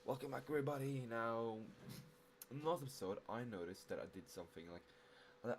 Welcome back, everybody. Now, in the last episode, I noticed that I did something like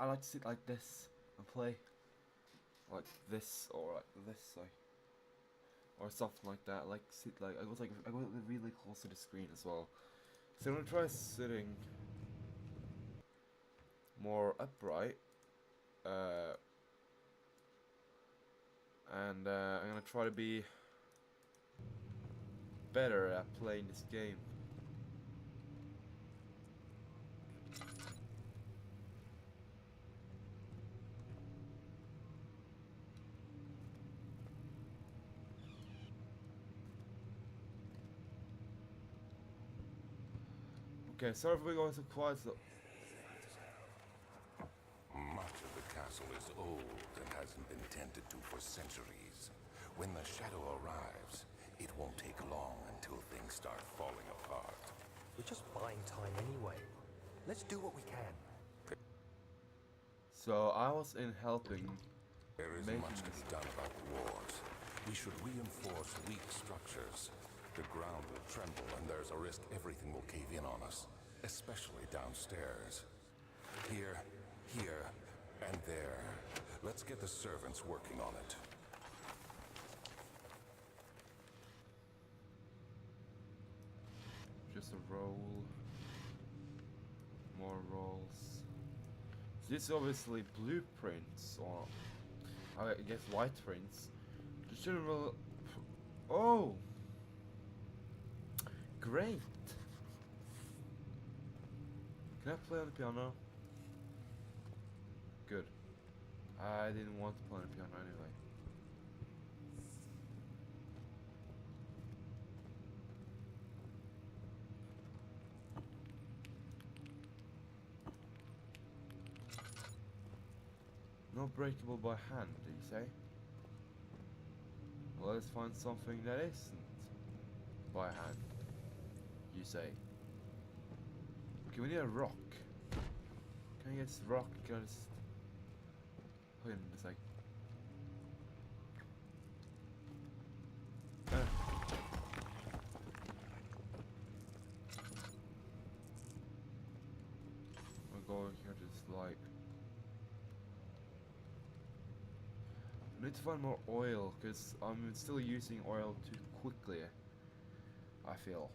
I like to sit like this and play like this or like this, sorry, or something like that. Like sit like I got really close to the screen as well. So I'm gonna try sitting more upright, uh, and I'm gonna try to be better at playing this game. Okay, sorry for going so quiet. So Much of the castle is old and hasn't been tended to for centuries. When the shadow arrives, it won't take long until things start falling apart. We're just buying time anyway. Let's do what we can. so I was in helping There is making much to this. be done about the wars. We should reinforce weak structures. The ground will tremble and there's a risk everything will cave in on us, especially downstairs. Here, and there. Let's get the servants working on it. Just a roll. More rolls. So this is obviously blueprints, or I guess white prints. The general. Oh! Great! Can I play on the piano? Good. I didn't want to play on the piano anyway. Not breakable by hand, do you say? Well, let's find something that isn't by hand, you say. Okay, we need a rock. Can I get this rock? Can I just... Wait a minute, it's like... We're going here just like... I need to find more oil, because I'm still using oil too quickly, I feel.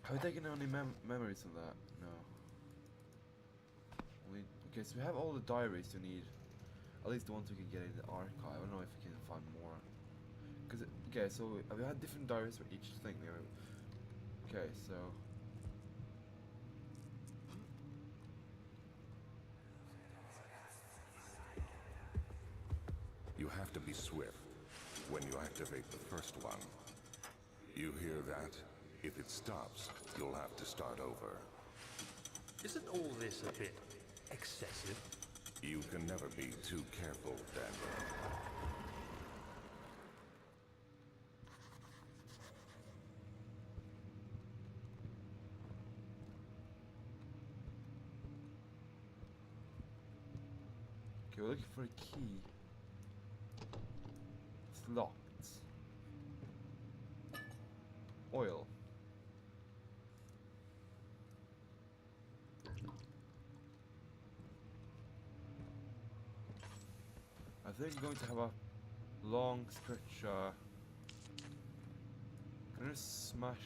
Have we taken any memories of that? No. Okay, so we have all the diaries we need. At least the ones we can get in the archive. I don't know if we can find more. Okay, so we had different diaries for each thing. Okay, so... You have to be swift when you activate the first one. You hear that? If it stops, you'll have to start over. Isn't all this a bit excessive? You can never be too careful, Daniel. Okay, we're looking for a key. It's locked. Oil. I think I'm going to have a long stretch. Can I just smash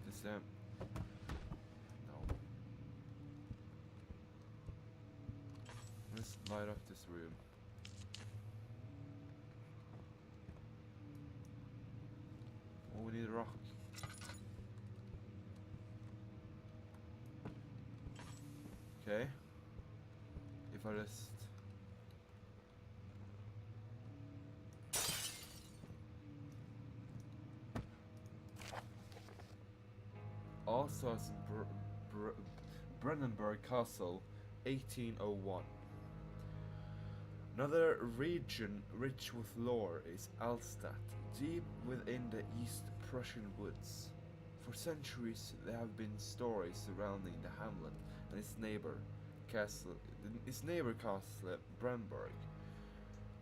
this down? No. Let's light up this room. Oh, we need a rock. Okay. If I just... Also, it's in Brandenburg Castle, 1801. Another region rich with lore is Alstadt, deep within the East Prussian woods. For centuries, there have been stories surrounding the hamlet and its neighbor castle, Brandenburg.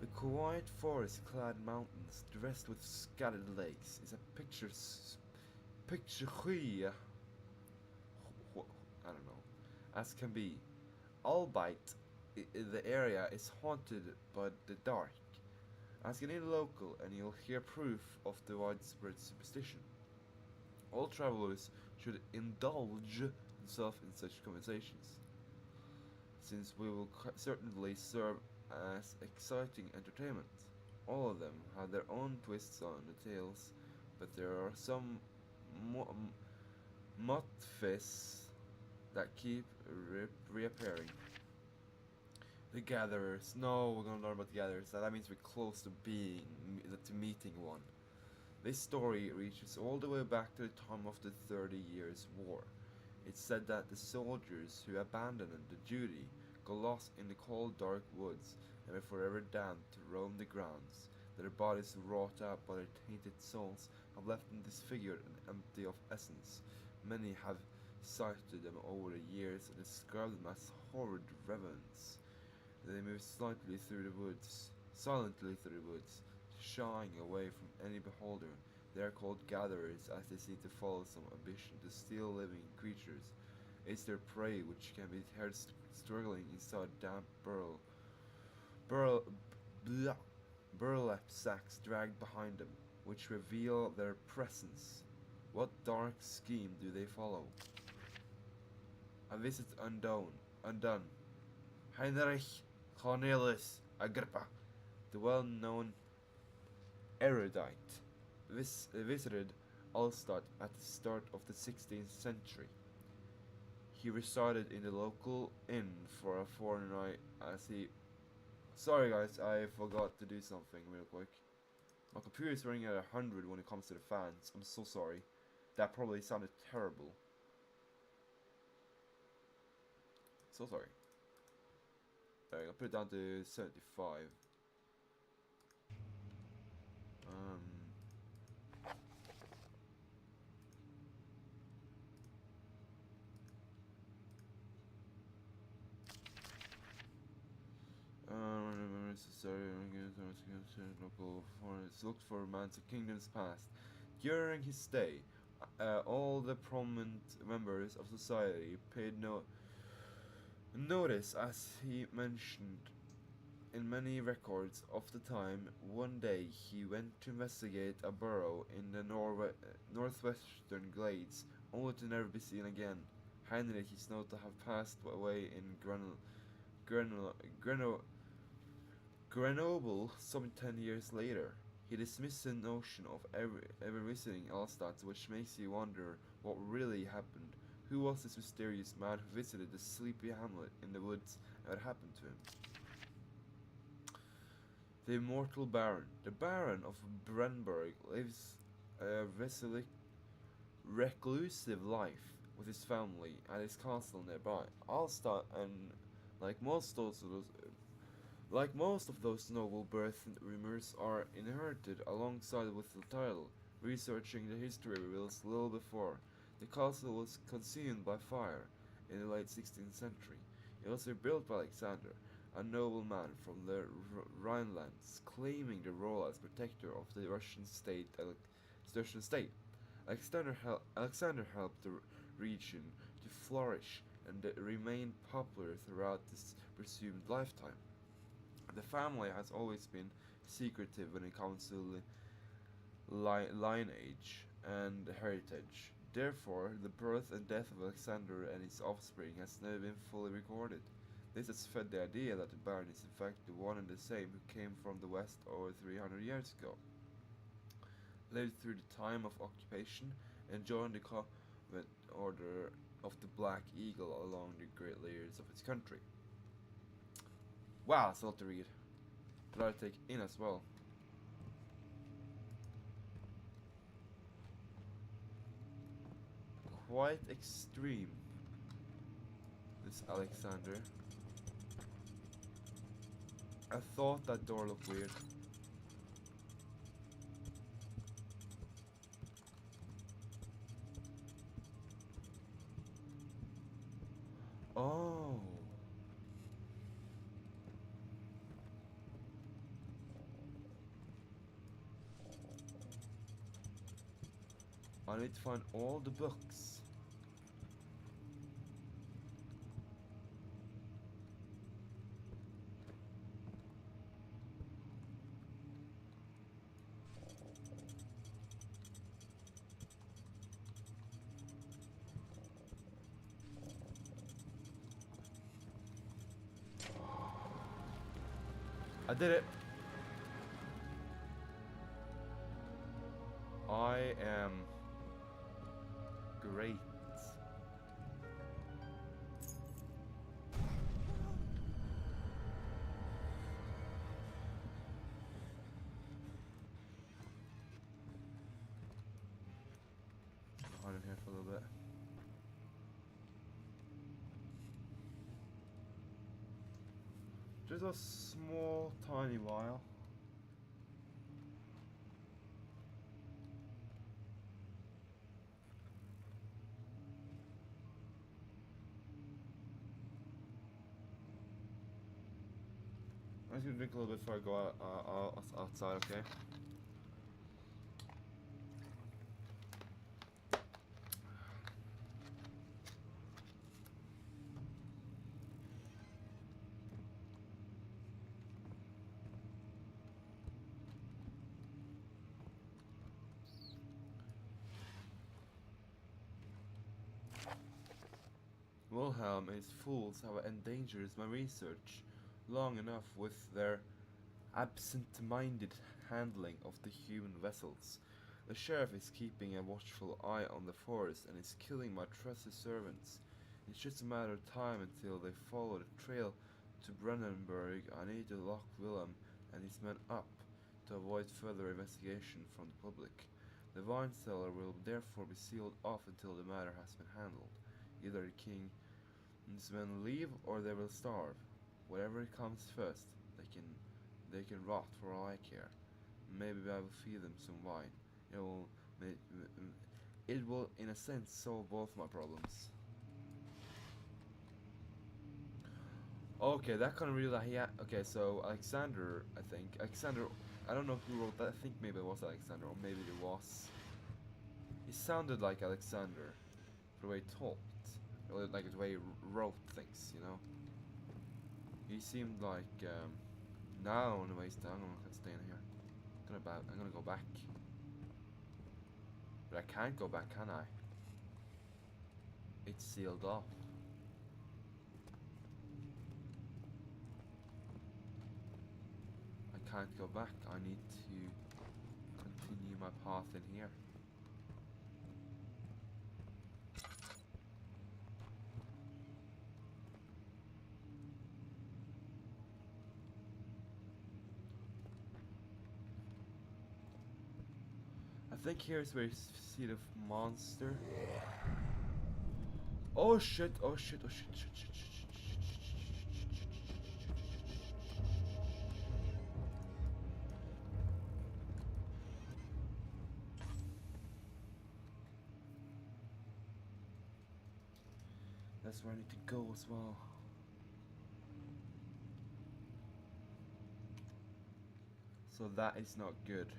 The quiet forest-clad mountains, dressed with scattered lakes, is a picture picture I don't know, as can be, albeit the area is haunted by the dark. Ask any local and you'll hear proof of the widespread superstition. All travelers should indulge themselves in such conversations, since we will certainly serve as exciting entertainment. All of them have their own twists on the tales, but there are some motifs that keep reappearing. The Gatherers. No, we're gonna learn about the Gatherers. That means we're close to to meeting one. This story reaches all the way back to the time of the 30 Years' War. It's said that the soldiers who abandoned the duty got lost in the cold dark woods and were forever damned to roam the grounds, their bodies wrought out by their tainted souls have left them disfigured and empty of essence. Many have cited them over the years and described them as horrid revenants. They move silently through the woods, shying away from any beholder. They are called gatherers as they seem to follow some ambition to steal living creatures. It's their prey which can be heard struggling inside damp burlap sacks dragged behind them, which reveal their presence. What dark scheme do they follow? A visit undone. Heinrich Cornelius Agrippa, the well-known erudite, visited Alstadt at the start of the 16th century. He resided in the local inn for a fortnight as he... Sorry guys, I forgot to do something real quick. My computer is running at 100 when it comes to the fans. I'm so sorry. That probably sounded terrible. So sorry. I'll put it down to 75. Local foreigners looked for romantic kingdoms past. During his stay, all the prominent members of society paid notice as he mentioned in many records of the time. One day he went to investigate a burrow in the northwestern glades, only to never be seen again. Heinrich is known to have passed away in Grenoble some 10 years later. He dismissed the notion of ever visiting Alstadt, which makes you wonder what really happened. Who was this mysterious man who visited the sleepy hamlet in the woods, and what happened to him? The immortal Baron. The Baron of Brenberg lives a reclusive life with his family at his castle nearby. Alstadt, and like most of those noble birth rumors, are inherited alongside with the title. Researching the history reveals little before. The castle was consumed by fire in the late 16th century. It was rebuilt by Alexander, a nobleman from the Rhinelands, claiming the role as protector of the Russian state. Alexander helped the region to flourish and remain popular throughout his presumed lifetime. The family has always been secretive when it comes to lineage and heritage. Therefore, the birth and death of Alexander and his offspring has never been fully recorded. This has fed the idea that the Baron is in fact the one and the same who came from the west over 300 years ago, lived through the time of occupation, and joined the Convent Order of the Black Eagle along the great layers of its country. Wow, that's a lot to read. A lot to take in as well. Quite extreme, this Alexander. I thought that door looked weird. Oh. I need to find all the books. I did it. I am great. Hide in here for a little bit. Just a small, tiny while. I'm just gonna drink a little bit before I go outside, okay? Wilhelm and his fools have endangered my research long enough with their absent-minded handling of the human vessels. The sheriff is keeping a watchful eye on the forest and is killing my trusted servants. It's just a matter of time until they follow the trail to Brennenburg. I need to lock Wilhelm and his men up to avoid further investigation from the public. The wine cellar will therefore be sealed off until the matter has been handled. Either the king and his men leave or they will starve. Whatever comes first, they can rot for all I care. Maybe I will feed them some wine. It will in a sense solve both my problems. Okay, that kind of really okay, so Alexander, I think. Alexander, I don't know who wrote that. I think maybe it was Alexander, or maybe it was. He sounded like Alexander, the way he talked, or like the way he wrote things, you know. He seemed like, now on the way down, I'm gonna stay in here. I'm gonna go back. But I can't go back, can I? It's sealed off. I can't go back. I need to continue my path in here. I think here's where you see the monster. Oh shit, oh shit, oh shit, shit, shit, shit, shit, shit, shit. That's where I need to go as well. So that is not good.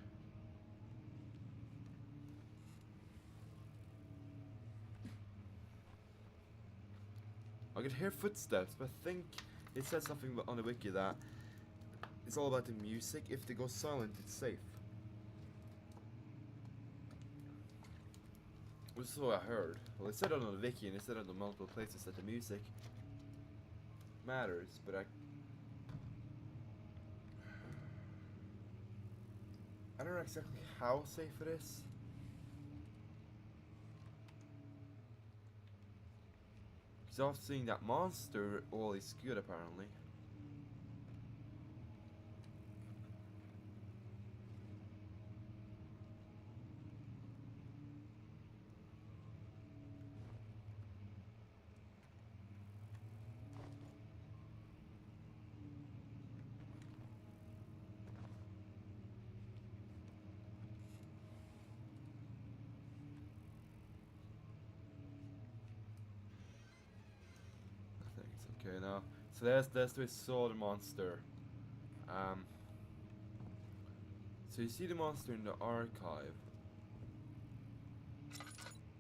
I could hear footsteps, but I think it says something on the wiki that it's all about the music. If they go silent, it's safe. Which is what I heard. Well, it said it on the wiki and it said it on multiple places that the music matters, but I don't know exactly how safe it is. Because after seeing that monster, all is good apparently. I think it's okay now. So there's we saw the monster. So you see the monster in the archive.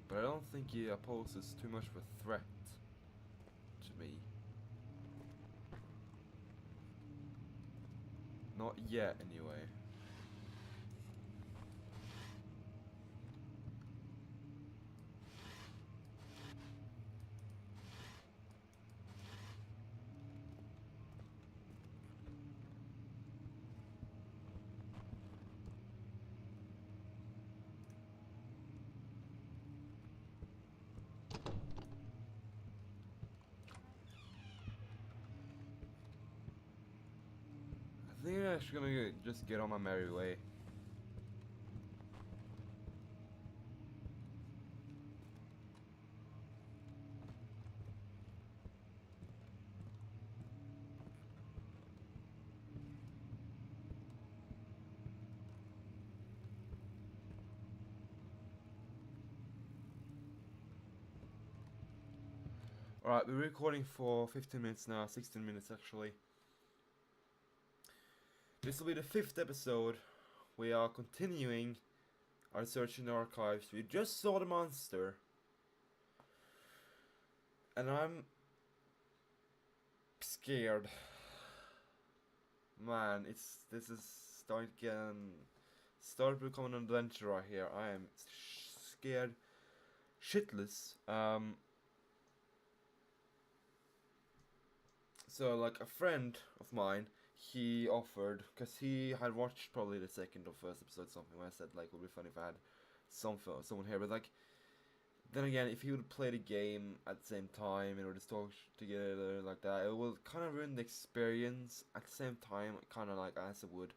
But I don't think he poses too much of a threat to me. Not yet, anyway. I think I'm actually gonna just get on my merry way. Alright, we're recording for 15 minutes now, 16 minutes actually. This will be the 5th episode. We are continuing our search in the archives. We just saw the monster. And I'm scared. Man, this is start to become an adventure right here. I am scared shitless. So like a friend of mine, he offered, because he had watched probably the second or first episode, something where I said like it would be funny if I had someone here, but like then again, if he would play the game at the same time and would just talk together like that, it will kind of ruin the experience. At the same time, kind of like as it would.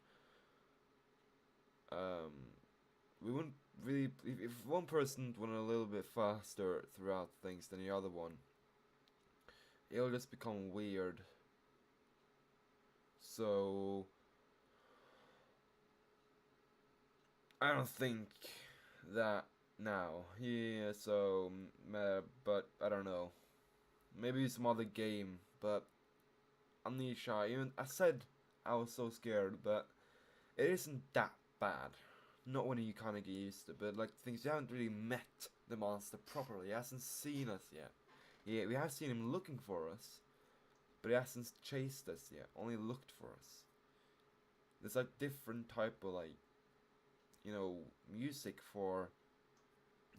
We wouldn't really, if one person went a little bit faster throughout things than the other one, it'll just become weird. So I don't think that now. Yeah, so but I don't know. Maybe some other game, but Amnesia. Even I said I was so scared, but it isn't that bad. Not when you kind of get used to it, but like things you haven't really met the monster properly. He hasn't seen us yet. Yeah, we have seen him looking for us, but he hasn't chased us yet. Only looked for us. There's like different type of like, you know, music for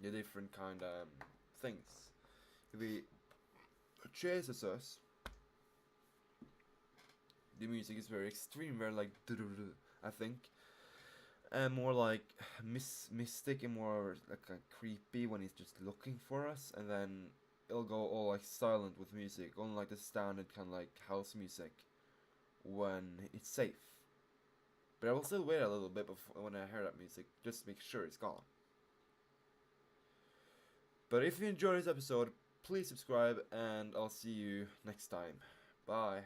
the different kind of things. If he chases us, the music is very extreme, very like I think, and more like mystic and more like creepy when he's just looking for us, and then it'll go all like silent with music, only like the standard kind of like house music when it's safe. But I will still wait a little bit before when I hear that music, just to make sure it's gone. But if you enjoyed this episode, please subscribe, and I'll see you next time. Bye.